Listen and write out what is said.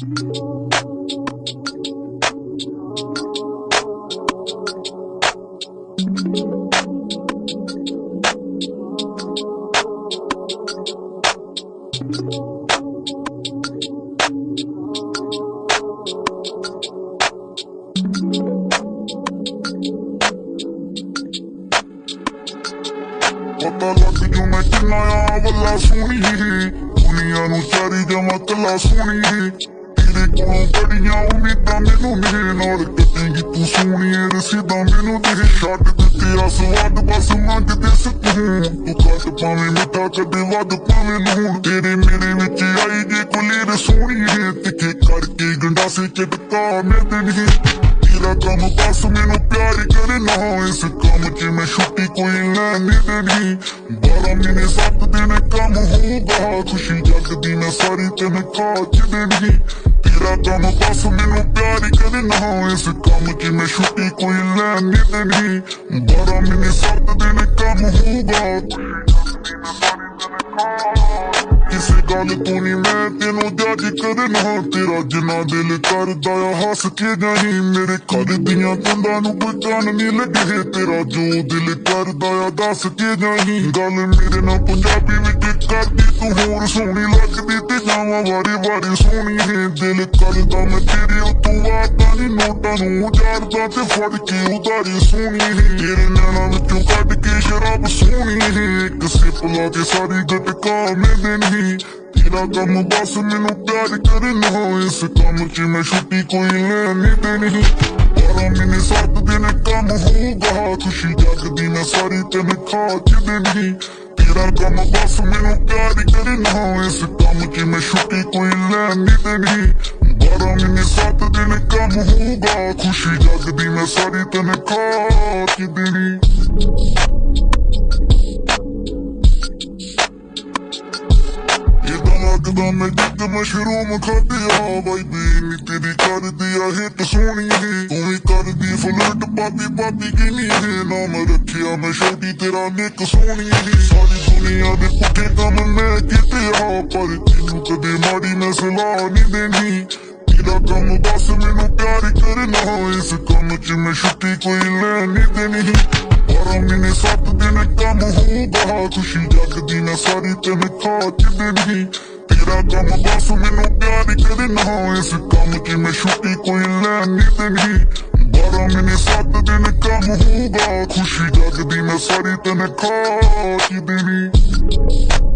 पता लग जो मैं किन्ना वल्ला सोनी दुनिया नू चारी जमा कला सोनी तेरे कोलों बड़ियां उम्मीदां मैनू ने नाल कटेंगी तू सोनी रसीदां मैनू दे छड्ड दित्ते आ स्वाद बस मंगदे सकून तू घट पावें मिठा कदे वध पावें लूण तेरे मेरे विच आई जे कुलेर सोनी तिखे करके गंडासे चटका मैं देनी तेरा कम बस मैनू प्यार करे ना इस कम च मैं छुट्टी कोई लैनी देनी 12 महीने 7 दिन कम होगा खुशी जगदी मैं सारी तनख्वाह च देनी तेरा कम बस मैनू प्यार करे ना इस कम च मैं छुट्टी कोई लैनी देनी 12 महीने 7 दिन कम होगा किसी गल तू नी मैं तेनू जज करना तेरा जिन्ना दिल करदा हस के जाही मेरे घर दियां कंधां नू कोई कन नी लगे तेरा जो दिल करदा दस के जाही गल मेरे नाल पंजाबी विच करदी तू होर सोहनी लगदी ते जावां वारी वारी सोहनी है दिल करदा मैं तेरे उत्तों वादा नी नोटां नू उजाड़दा ते फड़ के उधारी सोहनी है तेरे नैणां विचों कढ के शराब सोहनी है एक सिप ला के सारी गटका मैं देनी तेरा कम बस मैनू प्यार करना इस कम च मैं छुट्टी कोई लैनी देनी 12 महीने 7 दिन कम होगा खुशी जगदी मैं सारी तनख्वाह च देनी तेरा कम बस मैनू प्यार करना इस कम च मैं छुट्टी कोई लैनी देनी 12 महीने 7 दिन कम होगा खुशी जगदी मैं सारी तनख्वाह च देनी लगदा मैं जग मशरूम खादिया वाइबी नी तेरी कर दिया हिट सोनी है तू ही कर दी फ्लर्ट पाती पाती गिनी है नाम रखिया मैं छोटी तेरा निक सोनी है सारी दुनिया दे पुठे कम मैं किते पर तेनू कदे माड़ी मैं सलाह नी देनी तेरा कम बस मैनू प्यार करना इस कम च मैं छुट्टी कोई लैनी देनी 12 महीने 7 दिन कम होगा खुशी जगदी मैं सारी तनख्वाह च देनी तेरा कम बस मैनू प्यार करना इस कम च मैं छुट्टी कोई लैनी देनी 12 महीने 7 दिन कम होगा खुशी जगदी मैं सारी तनख्वाह च देनी